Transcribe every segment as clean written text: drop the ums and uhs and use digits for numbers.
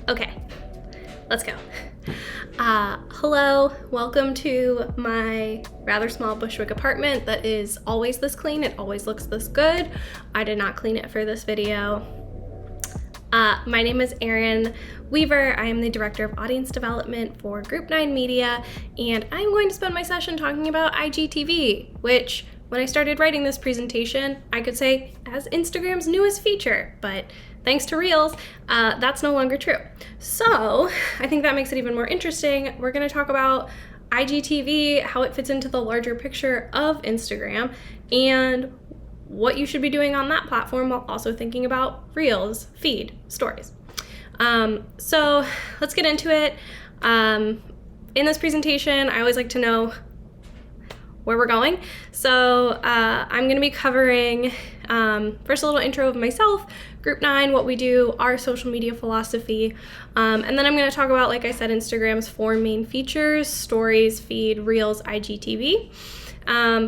Okay, let's go. Hello, welcome to my rather small Bushwick apartment that is always this clean. It always looks this good. I did not clean it for this video. My name is Erin Weaver. I am the Director of Audience Development for Group 9 Media, and I'm going to spend my session talking about IGTV, which, when I started writing this presentation, I could say as Instagram's newest feature, but thanks to Reels, that's no longer true. So I think that makes it even more interesting. We're gonna talk about IGTV, how it fits into the larger picture of Instagram, and what you should be doing on that platform while also thinking about Reels, feed, stories. So let's get into it. In this presentation, I always like to know where we're going. So I'm gonna be covering first a little intro of myself, Group 9, what we do, our social media philosophy, and then I'm gonna talk about, like I said, Instagram's 4 main features: stories, feed, Reels, IGTV,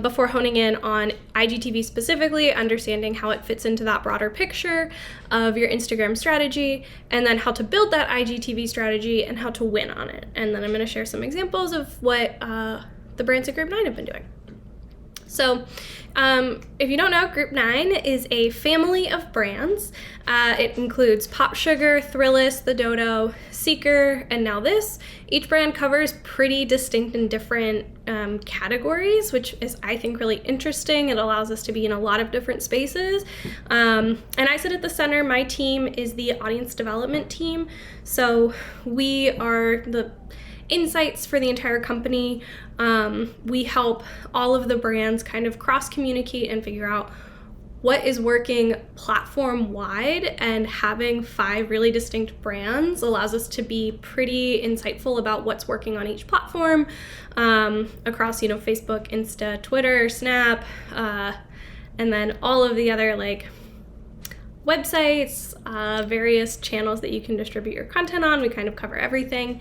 before honing in on IGTV specifically, understanding how it fits into that broader picture of your Instagram strategy, and then how to build that IGTV strategy and how to win on it. And then I'm gonna share some examples of what the brands at Group 9 have been doing. So if you don't know, Group 9 is a family of brands. It includes PopSugar, Thrillist, The Dodo, Seeker, and now this. Each brand covers pretty distinct and different categories, which is, I think, really interesting. It allows us to be in a lot of different spaces. And I sit at the center. My team is the audience development team. So we are the insights for the entire company. We help all of the brands kind of cross-communicate and figure out what is working platform-wide, and having 5 really distinct brands allows us to be pretty insightful about what's working on each platform, across, Facebook, Insta, Twitter, Snap, and then all of the other websites, various channels that you can distribute your content on. We kind of cover everything.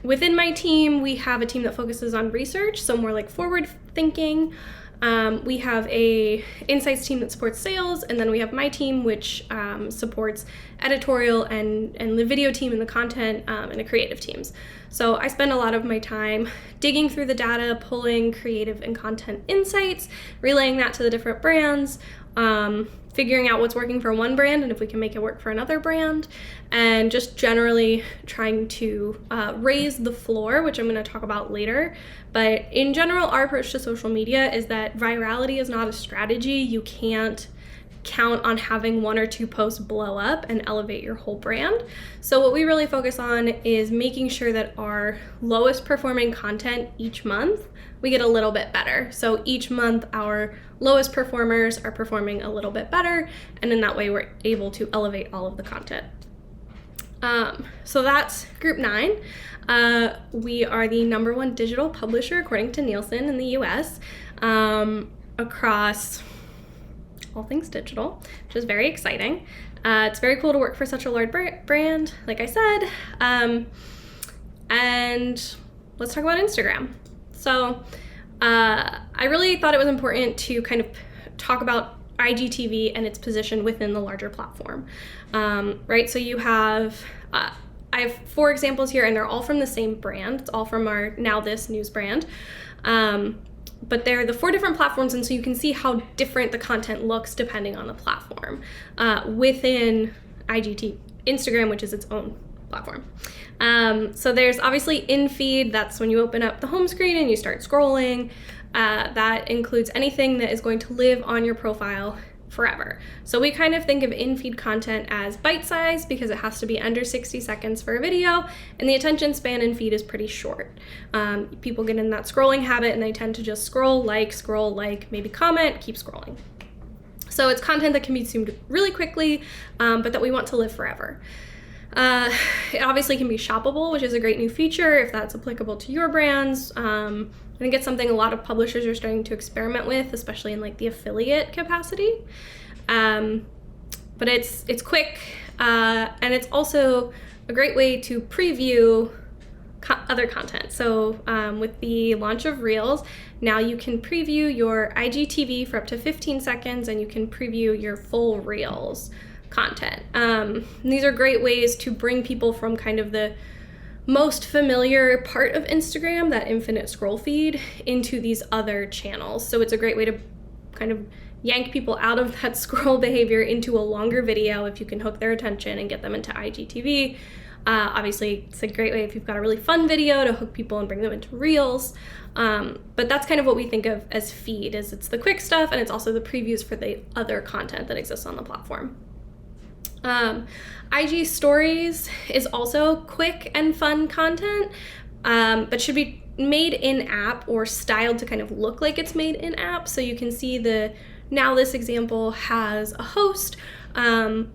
Within my team, we have a team that focuses on research, so more like forward thinking. We have a insights team that supports sales, and then we have my team, which supports editorial and the video team and the content and the creative teams. So I spend a lot of my time digging through the data, pulling creative and content insights, relaying that to the different brands, figuring out what's working for one brand and if we can make it work for another brand, and just generally trying to raise the floor, which I'm going to talk about later. But in general, our approach to social media is that virality is not a strategy. You can't count on having 1 or 2 posts blow up and elevate your whole brand. So what we really focus on is making sure that our lowest performing content each month, we get a little bit better. So each month our lowest performers are performing a little bit better, and in that way we're able to elevate all of the content. So that's Group 9. We are the #1 digital publisher according to Nielsen in the US, across all things digital, which is very exciting. It's very cool to work for such a large brand, like I said. And let's talk about Instagram. So I really thought it was important to kind of talk about IGTV and its position within the larger platform, right? So you have, I have 4 examples here, and they're all from the same brand. It's all from our Now This news brand. But they're the 4 different platforms, and so you can see how different the content looks depending on the platform within Instagram, which is its own platform. So there's obviously in-feed. That's when you open up the home screen and you start scrolling. That includes anything that is going to live on your profile forever. So we kind of think of in-feed content as bite-sized because it has to be under 60 seconds for a video, and the attention span in feed is pretty short. People get in that scrolling habit and they tend to just scroll, maybe comment, keep scrolling. So it's content that can be consumed really quickly, but that we want to live forever. It obviously can be shoppable, which is a great new feature if that's applicable to your brands. I think it's something a lot of publishers are starting to experiment with, especially in the affiliate capacity. But it's quick, and it's also a great way to preview other content. So with the launch of Reels, now you can preview your IGTV for up to 15 seconds, and you can preview your full Reels content. These are great ways to bring people from kind of the most familiar part of Instagram, that infinite scroll feed, into these other channels. So it's a great way to kind of yank people out of that scroll behavior into a longer video if you can hook their attention and get them into IGTV. Obviously, it's a great way if you've got a really fun video to hook people and bring them into Reels. But that's kind of what we think of as feed, is it's the quick stuff and it's also the previews for the other content that exists on the platform. IG Stories is also quick and fun content, but should be made in app or styled to kind of look like it's made in app. So you can see now this example has a host.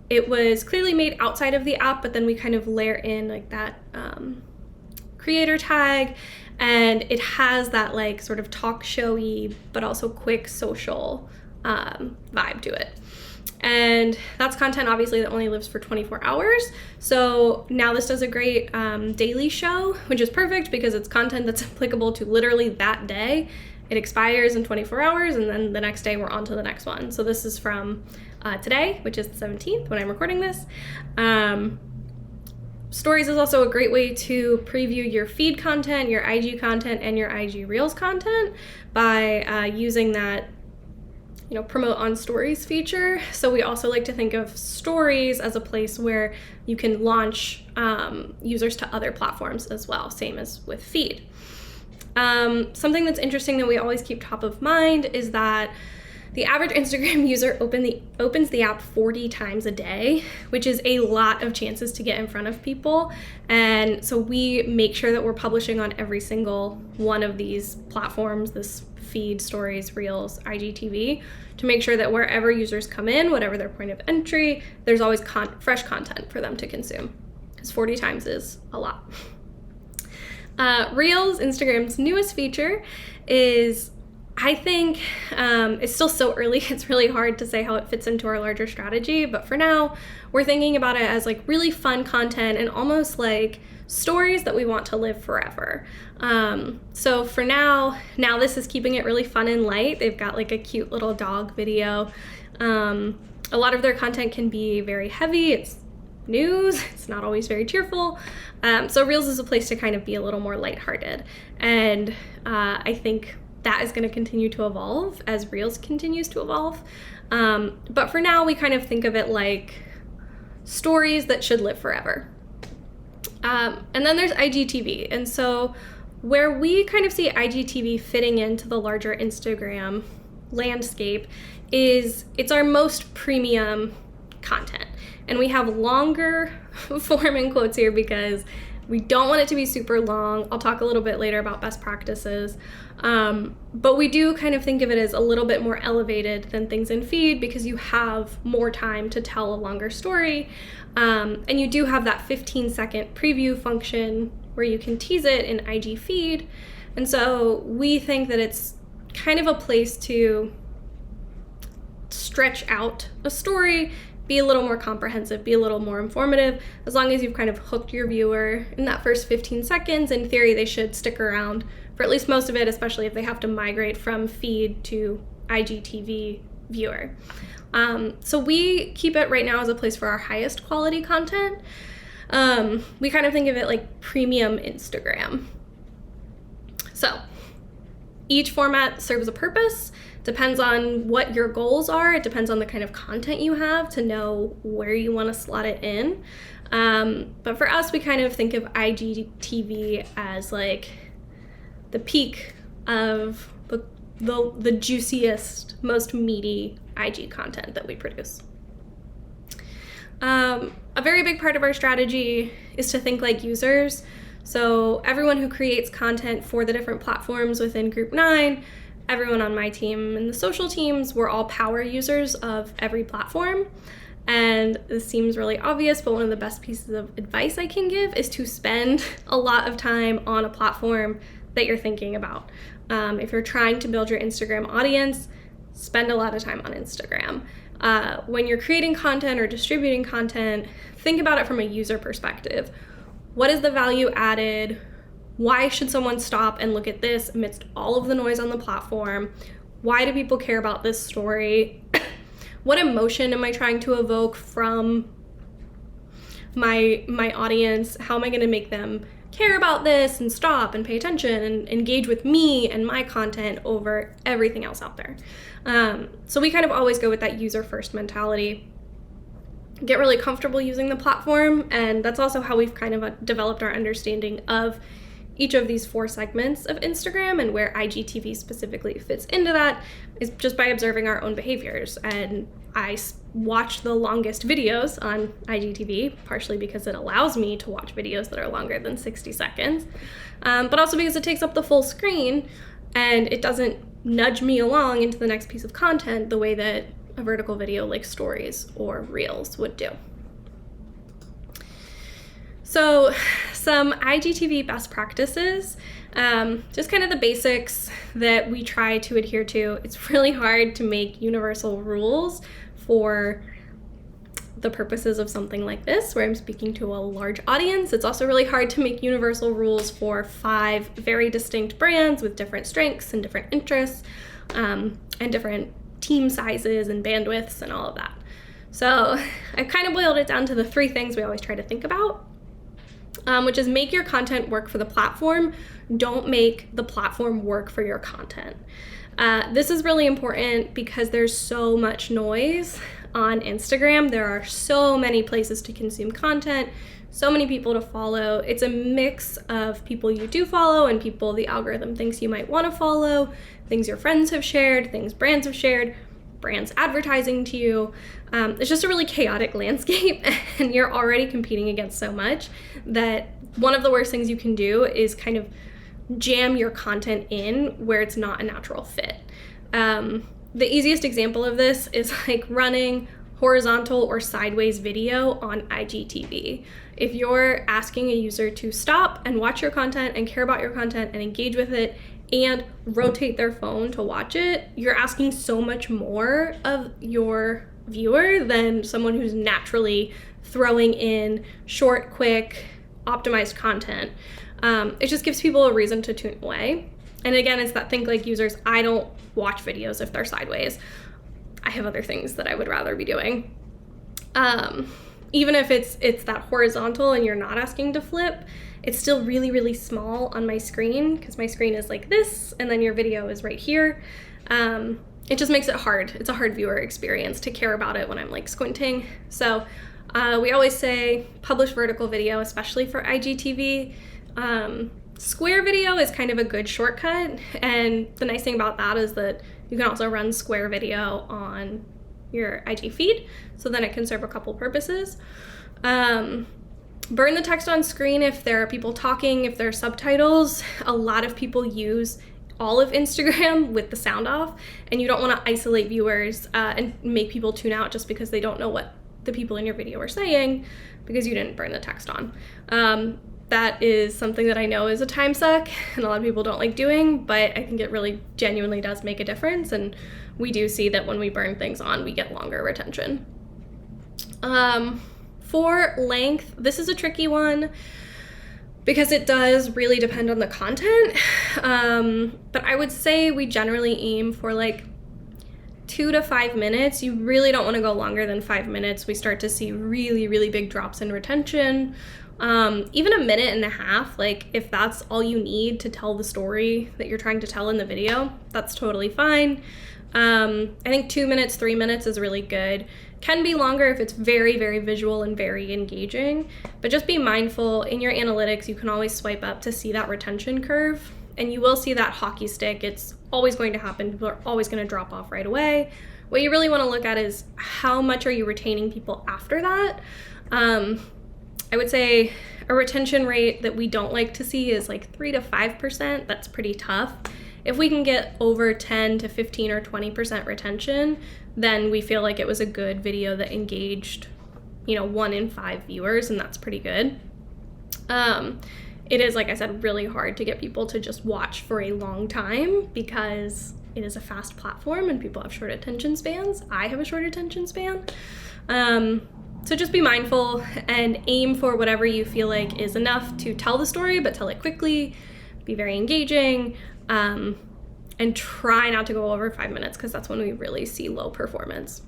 It was clearly made outside of the app, but then we kind of layer in like that creator tag, and it has that like sort of talk showy but also quick social vibe to it. And that's content obviously that only lives for 24 hours. So now this does a great daily show, which is perfect because it's content that's applicable to literally that day. It expires in 24 hours and then the next day we're on to the next one. So this is from today, which is the 17th when I'm recording this. Stories is also a great way to preview your feed content, your IG content, and your IG Reels content by using that promote on stories feature. So we also like to think of stories as a place where you can launch users to other platforms as well, same as with feed. Something that's interesting that we always keep top of mind is that the average Instagram user opens the app 40 times a day, which is a lot of chances to get in front of people. And so we make sure that we're publishing on every single one of these platforms, this feed, stories, Reels, IGTV, to make sure that wherever users come in, whatever their point of entry, there's always fresh content for them to consume, because 40 times is a lot. Reels, Instagram's newest feature, is, I think, it's still so early, it's really hard to say how it fits into our larger strategy, but for now, we're thinking about it as like really fun content and almost like stories that we want to live forever. So for now this is keeping it really fun and light. They've got like a cute little dog video. A lot of their content can be very heavy. It's news, it's not always very cheerful. So Reels is a place to kind of be a little more lighthearted. And I think that is going to continue to evolve as Reels continues to evolve. But for now, we kind of think of it like stories that should live forever. And then there's IGTV. And so where we kind of see IGTV fitting into the larger Instagram landscape is it's our most premium content. And we have longer form in quotes here because we don't want it to be super long. I'll talk a little bit later about best practices. But we do kind of think of it as a little bit more elevated than things in feed because you have more time to tell a longer story. And you do have that 15-second preview function where you can tease it in IG feed. And so we think that it's kind of a place to stretch out a story, be a little more comprehensive, be a little more informative. As long as you've kind of hooked your viewer in that first 15 seconds, in theory, they should stick around for at least most of it, especially if they have to migrate from feed to IGTV viewer. So we keep it right now as a place for our highest quality content. We kind of think of it like premium Instagram. So each format serves a purpose. Depends on what your goals are. It depends on the kind of content you have to know where you want to slot it in. But for us, we kind of think of IGTV as like the peak of the juiciest, most meaty IG content that we produce. A very big part of our strategy is to think like users. So everyone who creates content for the different platforms within Group 9, everyone on my team and the social teams, we're all power users of every platform. And this seems really obvious, but one of the best pieces of advice I can give is to spend a lot of time on a platform that you're thinking about. If you're trying to build your Instagram audience, spend a lot of time on Instagram. When you're creating content or distributing content, think about it from a user perspective. What is the value added? Why should someone stop and look at this amidst all of the noise on the platform? Why do people care about this story? what emotion am I trying to evoke from my audience? How am I going to make them care about this and stop and pay attention and engage with me and my content over everything else out there? So we kind of always go with that user first mentality, get really comfortable using the platform. And that's also how we've kind of developed our understanding of each of these 4 segments of Instagram, and where IGTV specifically fits into that is just by observing our own behaviors. And I watch the longest videos on IGTV, partially because it allows me to watch videos that are longer than 60 seconds, but also because it takes up the full screen and it doesn't nudge me along into the next piece of content the way that a vertical video like stories or reels would do. So some IGTV best practices, just kind of the basics that we try to adhere to. It's really hard to make universal rules for the purposes of something like this, where I'm speaking to a large audience. It's also really hard to make universal rules for 5 very distinct brands with different strengths and different interests, and different team sizes and bandwidths and all of that. So I've kind of boiled it down to the 3 things we always try to think about. Which is make your content work for the platform. Don't make the platform work for your content. This is really important because there's so much noise on Instagram. There are so many places to consume content, so many people to follow. It's a mix of people you do follow and people the algorithm thinks you might want to follow, things your friends have shared, things brands have shared, brands advertising to you. It's just a really chaotic landscape, and you're already competing against so much that one of the worst things you can do is kind of jam your content in where it's not a natural fit. The easiest example of this is like running horizontal or sideways video on IGTV. If you're asking a user to stop and watch your content and care about your content and engage with it and rotate their phone to watch it, you're asking so much more of your viewer than someone who's naturally throwing in short, quick, optimized content. It just gives people a reason to tune away. And again, it's that think like users. I don't watch videos if they're sideways. I have other things that I would rather be doing. Even if it's that horizontal and you're not asking to flip, it's still really, really small on my screen because my screen is like this and then your video is right here. It just makes it hard. It's a hard viewer experience to care about it when I'm like squinting. So we always say publish vertical video, especially for IGTV. Square video is kind of a good shortcut, and the nice thing about that is that you can also run square video on your IG feed, so then it can serve a couple purposes. Burn the text on screen if there are people talking, if there are subtitles. A lot of people use all of Instagram with the sound off, and you don't want to isolate viewers and make people tune out just because they don't know what the people in your video are saying because you didn't burn the text on. That is something that I know is a time suck and a lot of people don't like doing, but I think it really genuinely does make a difference, and we do see that when we burn things on, we get longer retention. For length, this is a tricky one because it does really depend on the content, but I would say we generally aim for like 2 to 5 minutes. You really don't want to go longer than 5 minutes. We start to see really, really big drops in retention. Even a minute and a half, like if that's all you need to tell the story that you're trying to tell in the video, that's totally fine. I think 2 minutes, 3 minutes is really good. Can be longer if it's very, very visual and very engaging, but just be mindful in your analytics. You can always swipe up to see that retention curve, and you will see that hockey stick. It's always going to happen. People are always going to drop off right away. What you really want to look at is how much are you retaining people after that. I would say a retention rate that we don't like to see is like 3 to 5%. That's pretty tough. If we can get over 10 to 15 or 20% retention, then we feel like it was a good video that engaged, 1 in 5 viewers, and that's pretty good. It is, like I said, really hard to get people to just watch for a long time because it is a fast platform and people have short attention spans. I have a short attention span. So just be mindful and aim for whatever you feel like is enough to tell the story, but tell it quickly, be very engaging, and try not to go over 5 minutes because that's when we really see low performance.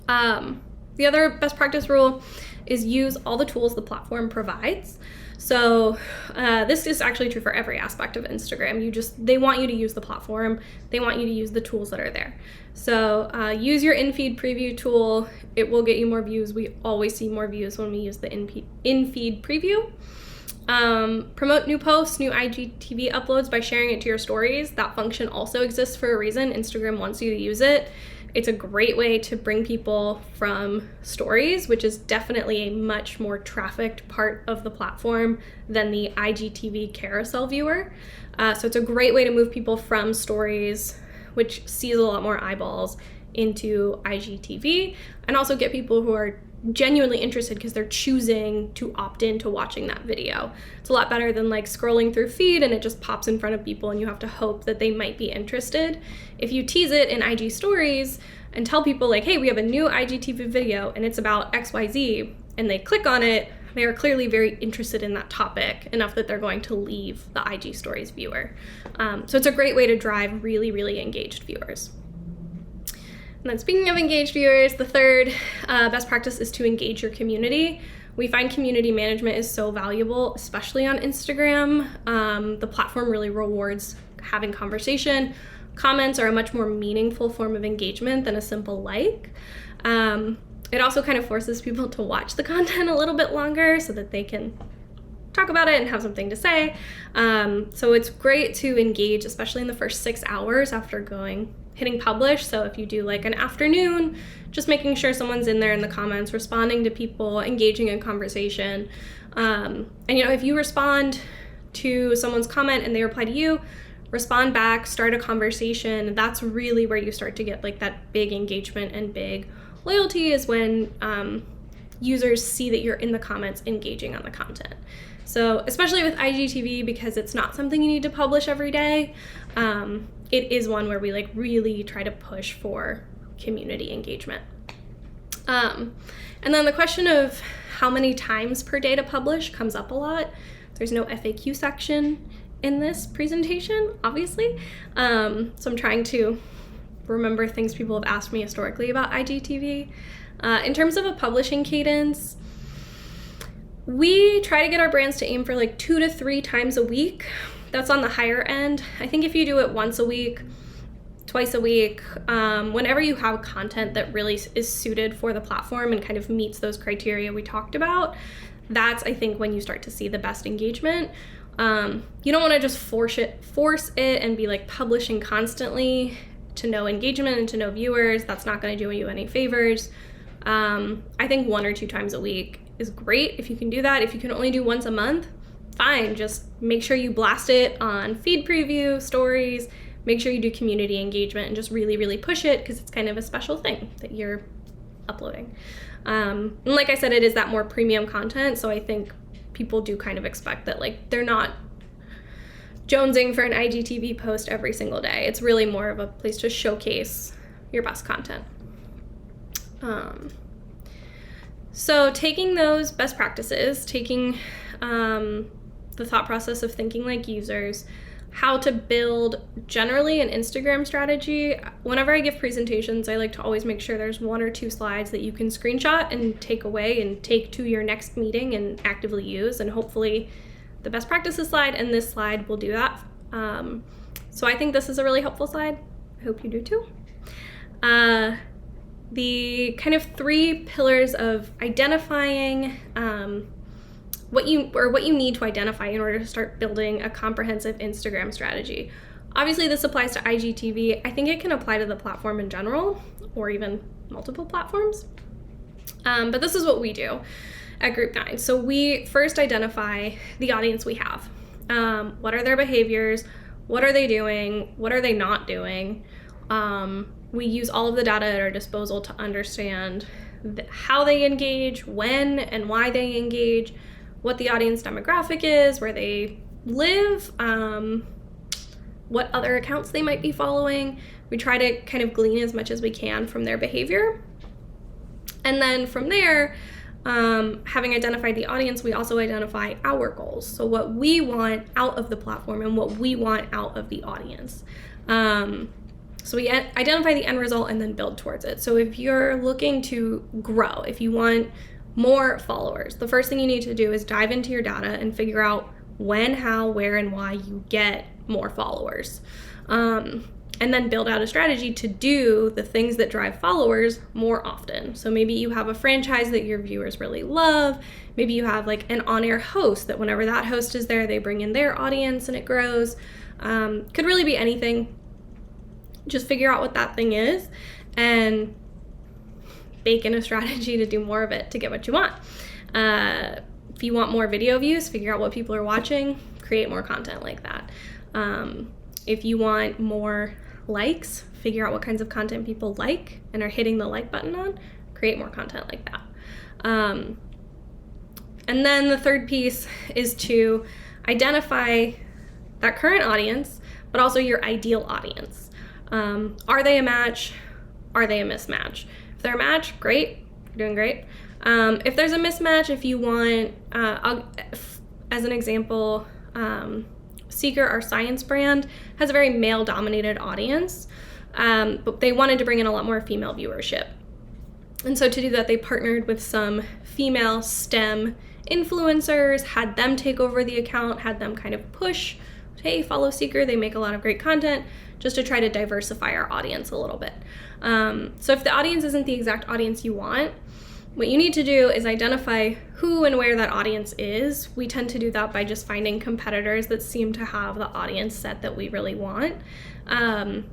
The other best practice rule is use all the tools the platform provides. So this is actually true for every aspect of Instagram. They want you to use the platform. They want you to use the tools that are there. So use your in-feed preview tool. It will get you more views. We always see more views when we use the in-feed preview. Promote new posts, new IGTV uploads by sharing it to your stories. That function also exists for a reason. Instagram wants you to use it. It's a great way to bring people from stories, which is definitely a much more trafficked part of the platform than the IGTV carousel viewer. So it's a great way to move people from stories, which sees a lot more eyeballs, into IGTV, and also get people who are genuinely interested because they're choosing to opt into watching that video. It's a lot better than like scrolling through feed and it just pops in front of people and you have to hope that they might be interested. If you tease it in IG stories and tell people like, hey, we have a new IGTV video and it's about XYZ, and they click on it, they are clearly very interested in that topic enough that they're going to leave the IG stories viewer. So it's a great way to drive really, really engaged viewers. And then speaking of engaged viewers, the third best practice is to engage your community. We find community management is so valuable, especially on Instagram. The platform really rewards having conversation. Comments are a much more meaningful form of engagement than a simple like. It also kind of forces people to watch the content a little bit longer so that they can talk about it and have something to say. So it's great to engage, especially in the first 6 hours after hitting publish. So if you do like an afternoon, just making sure someone's in there in the comments, responding to people, engaging in conversation. And if you respond to someone's comment and they reply to you, respond back, start a conversation. That's really where you start to get like that big engagement and big loyalty, is when users see that you're in the comments engaging on the content. So especially with IGTV, because it's not something you need to publish every day, it is one where we like really try to push for community engagement. And then the question of how many times per day to publish comes up a lot. There's no FAQ section in this presentation, obviously. So I'm trying to remember things people have asked me historically about IGTV. In terms of a publishing cadence, we try to get our brands to aim for like 2 to 3 times a week. That's on the higher end. I think if you do it once a week, twice a week, whenever you have content that really is suited for the platform and kind of meets those criteria we talked about, that's, I think, when you start to see the best engagement. You don't want to just force it and be like publishing constantly to no engagement and to no viewers. That's not going to do you any favors. I think 1 or 2 times a week is great if you can do that. If you can only do once a month, fine. Just make sure you blast it on feed preview, stories, make sure you do community engagement and just really, really push it, because it's kind of a special thing that you're uploading. And like I said, it is that more premium content, so I think people do kind of expect that like they're not jonesing for an IGTV post every single day. It's really more of a place to showcase your best content. So taking those best practices, taking the thought process of thinking like users, how to build generally an Instagram strategy. Whenever I give presentations, I like to always make sure there's 1 or 2 slides that you can screenshot and take away and take to your next meeting and actively use. And hopefully the best practices slide and this slide will do that. So I think this is a really helpful slide. I hope you do too. The kind of 3 pillars of identifying what you need to identify in order to start building a comprehensive Instagram strategy. Obviously, this applies to IGTV. I think it can apply to the platform in general, or even multiple platforms. But this is what we do at Group 9. So we first identify the audience we have. What are their behaviors? What are they doing? What are they not doing? We use all of the data at our disposal to understand how they engage, when and why they engage, what the audience demographic is, where they live, what other accounts they might be following. We try to kind of glean as much as we can from their behavior. And then from there, having identified the audience, we also identify our goals. So what we want out of the platform and what we want out of the audience. So we identify the end result and then build towards it. So if you're looking to grow, if you want more followers, the first thing you need to do is dive into your data and figure out when, how, where, and why you get more followers. And then build out a strategy to do the things that drive followers more often. So maybe you have a franchise that your viewers really love. Maybe you have like an on-air host that whenever that host is there, they bring in their audience and it grows. Could really be anything. Just figure out what that thing is and bake in a strategy to do more of it to get what you want. If you want more video views, figure out what people are watching, create more content like that. If you want more likes, figure out what kinds of content people like and are hitting the like button on, create more content like that. And then the third piece is to identify that current audience, but also your ideal audience. Are they a match? Are they a mismatch? If they're a match, great, you're doing great. If there's a mismatch, if you want, as an example, Seeker, our science brand, has a very male-dominated audience, but they wanted to bring in a lot more female viewership. And so to do that, they partnered with some female STEM influencers, had them take over the account, had them kind of push, hey, follow Seeker, they make a lot of great content, just to try to diversify our audience a little bit. So if the audience isn't the exact audience you want, what you need to do is identify who and where that audience is. We tend to do that by just finding competitors that seem to have the audience set that we really want. And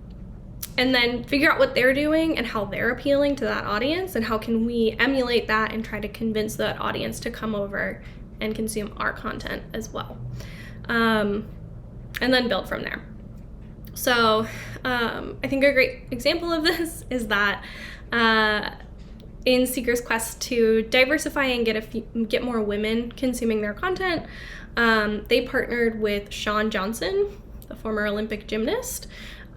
then figure out what they're doing and how they're appealing to that audience and how can we emulate that and try to convince that audience to come over and consume our content as well. And then build from there. So I think a great example of this is that in Seeker's quest to diversify and get more women consuming their content, they partnered with Shawn Johnson, the former Olympic gymnast,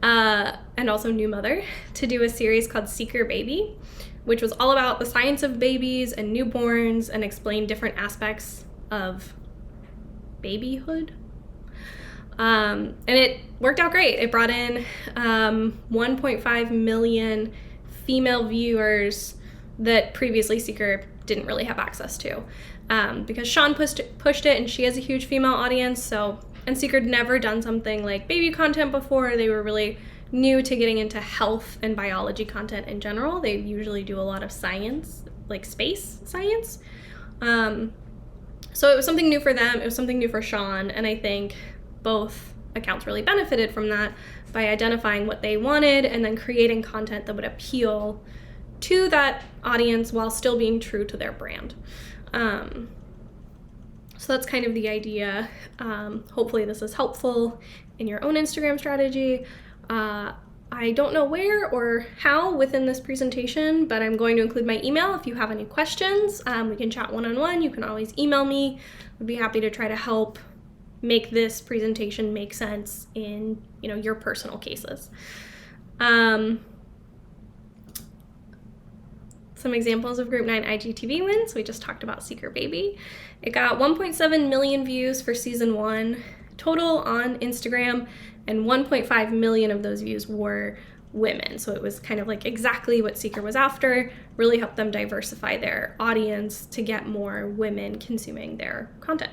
and also new mother, to do a series called Seeker Baby, which was all about the science of babies and newborns and explain different aspects of babyhood. And it worked out great. It brought in 1.5 million female viewers that previously Seeker didn't really have access to, because Shawn pushed it and she has a huge female audience. And Seeker had never done something like baby content before. They were really new to getting into health and biology content in general. They usually do a lot of science, like space science. So it was something new for them. It was something new for Shawn. And I think both accounts really benefited from that by identifying what they wanted and then creating content that would appeal to that audience while still being true to their brand. So that's kind of the idea. Hopefully this is helpful in your own Instagram strategy. I don't know where or how within this presentation, but I'm going to include my email if you have any questions. We can chat one-on-one. You can always email me. I'd be happy to try to help make this presentation make sense in, your personal cases. Some examples of Group 9 IGTV wins. We just talked about Seeker Baby. It got 1.7 million views for season 1 total on Instagram, and 1.5 million of those views were women. So it was kind of like exactly what Seeker was after, really helped them diversify their audience to get more women consuming their content.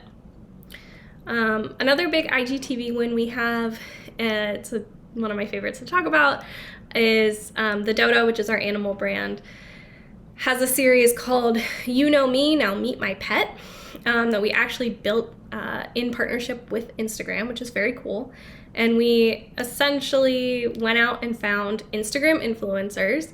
Another big IGTV win we have, it's one of my favorites to talk about, is the Dodo, which is our animal brand, has a series called You Know Me, Now Meet My Pet, that we actually built in partnership with Instagram, which is very cool. And we essentially went out and found Instagram influencers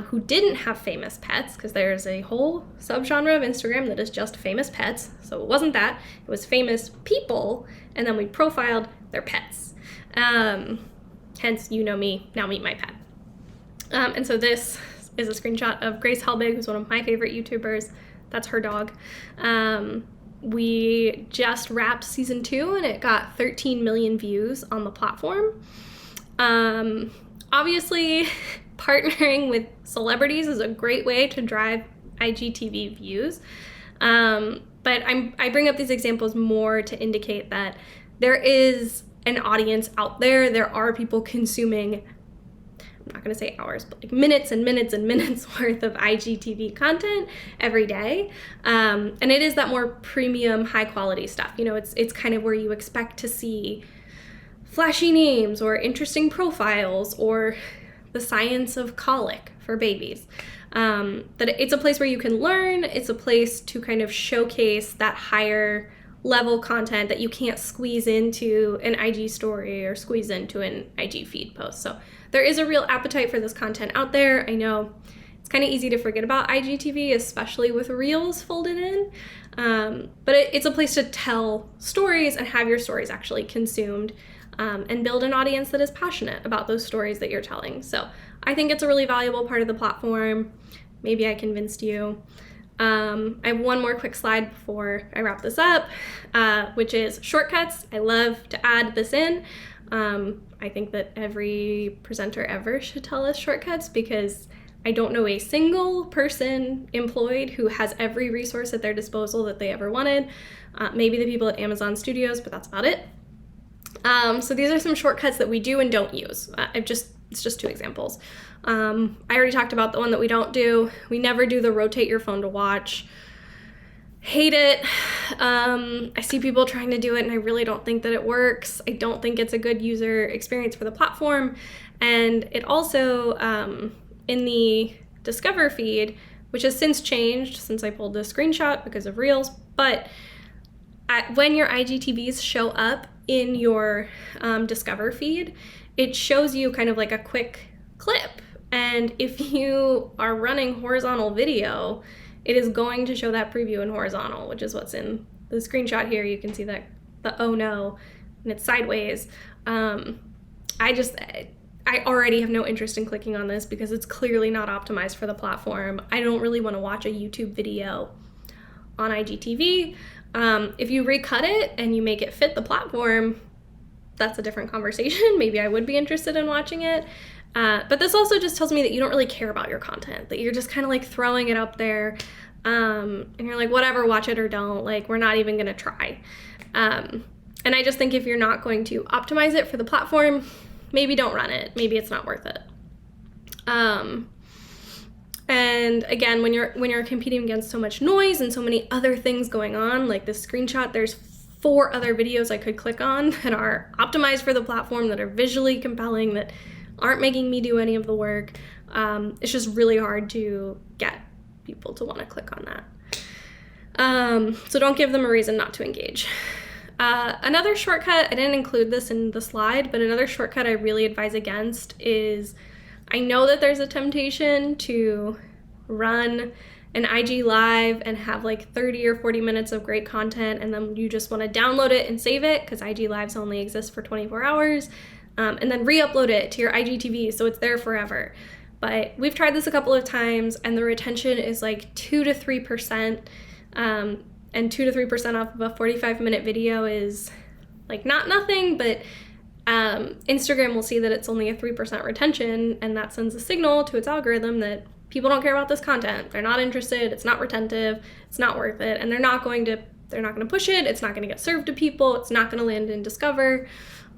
who didn't have famous pets, because there's a whole subgenre of Instagram that is just famous pets. So it wasn't that, it was famous people, and then we profiled their pets. Hence, You Know Me, Now Meet My Pet. And so this is a screenshot of Grace Helbig, who's one of my favorite YouTubers. That's her dog. We just wrapped season 2 and it got 13 million views on the platform. Obviously, partnering with celebrities is a great way to drive IGTV views. But I bring up these examples more to indicate that there is an audience out there. There are people consuming I'm not gonna say hours, but like minutes and minutes and minutes worth of IGTV content every day. And it is that more premium, high quality stuff. You know, it's kind of where you expect to see flashy names or interesting profiles or the science of colic for babies. That it's a place where you can learn. It's a place to kind of showcase that higher level content that you can't squeeze into an IG story or squeeze into an IG feed post. So there is a real appetite for this content out there. I know it's kind of easy to forget about IGTV, especially with Reels folded in. But it's a place to tell stories and have your stories actually consumed, and build an audience that is passionate about those stories that you're telling. So I think it's a really valuable part of the platform. Maybe I convinced you. I have one more quick slide before I wrap this up, which is shortcuts. I love to add this in. I think that every presenter ever should tell us shortcuts, because I don't know a single person employed who has every resource at their disposal that they ever wanted. Maybe the people at Amazon Studios, but that's about it. So these are some shortcuts that we do and don't use. It's just 2 examples. I already talked about the one that we don't do. We never do the rotate your phone to watch. Hate it. I see people trying to do it and I really don't think that it works. I don't think it's a good user experience for the platform. And it also, in the Discover feed, which has since changed since I pulled this screenshot because of Reels, but when your IGTVs show up in your Discover feed, it shows you kind of like a quick clip. And if you are running horizontal video, it is going to show that preview in horizontal, which is what's in the screenshot here. You can see that the oh no, and it's sideways. I already have no interest in clicking on this because it's clearly not optimized for the platform. I don't really want to watch a YouTube video on IGTV. If you recut it and you make it fit the platform, that's a different conversation. Maybe I would be interested in watching it. But this also just tells me that you don't really care about your content, that you're just kind of like throwing it up there, and you're like, whatever, watch it or don't, like we're not even gonna try. And I just think if you're not going to optimize it for the platform, maybe don't run it. Maybe it's not worth it. And again, when you're competing against so much noise and so many other things going on, like this screenshot, there's 4 other videos I could click on that are optimized for the platform, that are visually compelling, that aren't making me do any of the work. It's just really hard to get people to want to click on that. So don't give them a reason not to engage. Another shortcut, I didn't include this in the slide, but another shortcut I really advise against is, I know that there's a temptation to run an IG live and have like 30 or 40 minutes of great content, and then you just want to download it and save it because IG lives only exist for 24 hours, and then re-upload it to your IGTV so it's there forever. But we've tried this a couple of times and the retention is like 2 to 3%, and 2 to 3% off of a 45-minute video is like not nothing, but Instagram will see that it's only a 3% retention, and that sends a signal to its algorithm that people don't care about this content. They're not interested, it's not retentive, it's not worth it, and they're not going to push it, it's not going to get served to people, it's not going to land in Discover.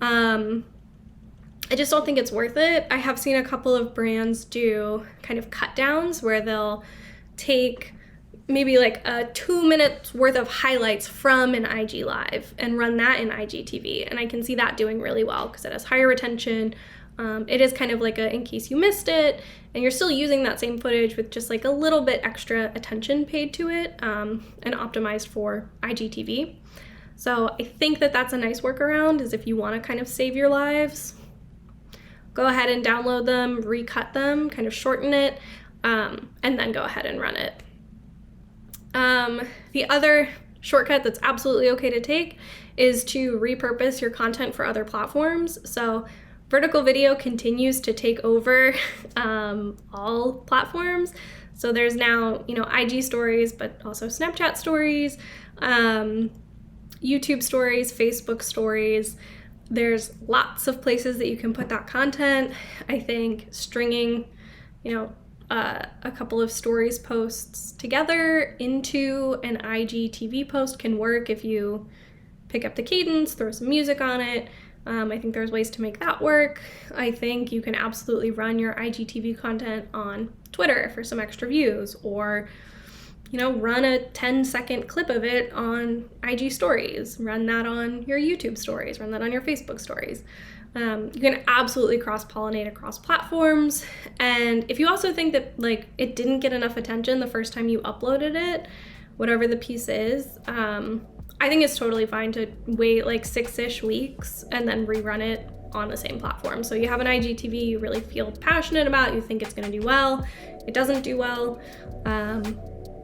I just don't think it's worth it. I have seen a couple of brands do kind of cut downs where they'll take maybe like a 2 minutes worth of highlights from an IG live and run that in IGTV. And I can see that doing really well because it has higher retention. It is kind of like a in case you missed it, and you're still using that same footage with just like a little bit extra attention paid to it, and optimized for IGTV. So I think that that's a nice workaround, is if you want to kind of save your lives, go ahead and download them, recut them, kind of shorten it, and then go ahead and run it. The other shortcut that's absolutely okay to take is to repurpose your content for other platforms. So vertical video continues to take over all platforms. So there's now, IG stories, but also Snapchat stories, YouTube stories, Facebook stories. There's lots of places that you can put that content. I think stringing, a couple of stories posts together into an IGTV post can work if you pick up the cadence, throw some music on it. I think there's ways to make that work. I think you can absolutely run your IGTV content on Twitter for some extra views, or run a 10-second clip of it on IG stories, run that on your YouTube stories, run that on your Facebook stories. You can absolutely cross-pollinate across platforms. And if you also think that it didn't get enough attention the first time you uploaded it, whatever the piece is, I think it's totally fine to wait 6-ish weeks and then rerun it on the same platform. So you have an IGTV you really feel passionate about, you think it's gonna do well, it doesn't do well,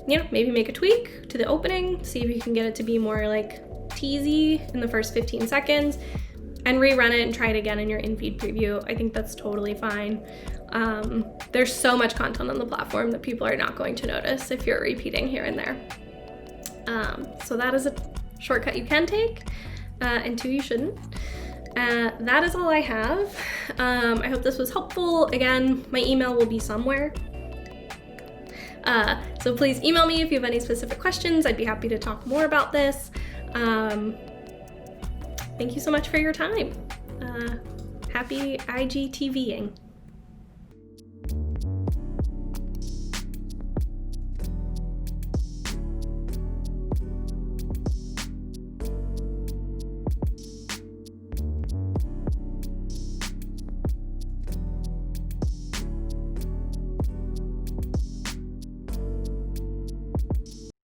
maybe make a tweak to the opening, see if you can get it to be more teasy in the first 15 seconds, and rerun it and try it again in your in-feed preview. I think that's totally fine. There's so much content on the platform that people are not going to notice if you're repeating here and there. So that is a shortcut you can take, and 2 you shouldn't. That is all I have. I hope this was helpful. Again, my email will be somewhere. So please email me if you have any specific questions. I'd be happy to talk more about this. Thank you so much for your time. Happy IGTVing.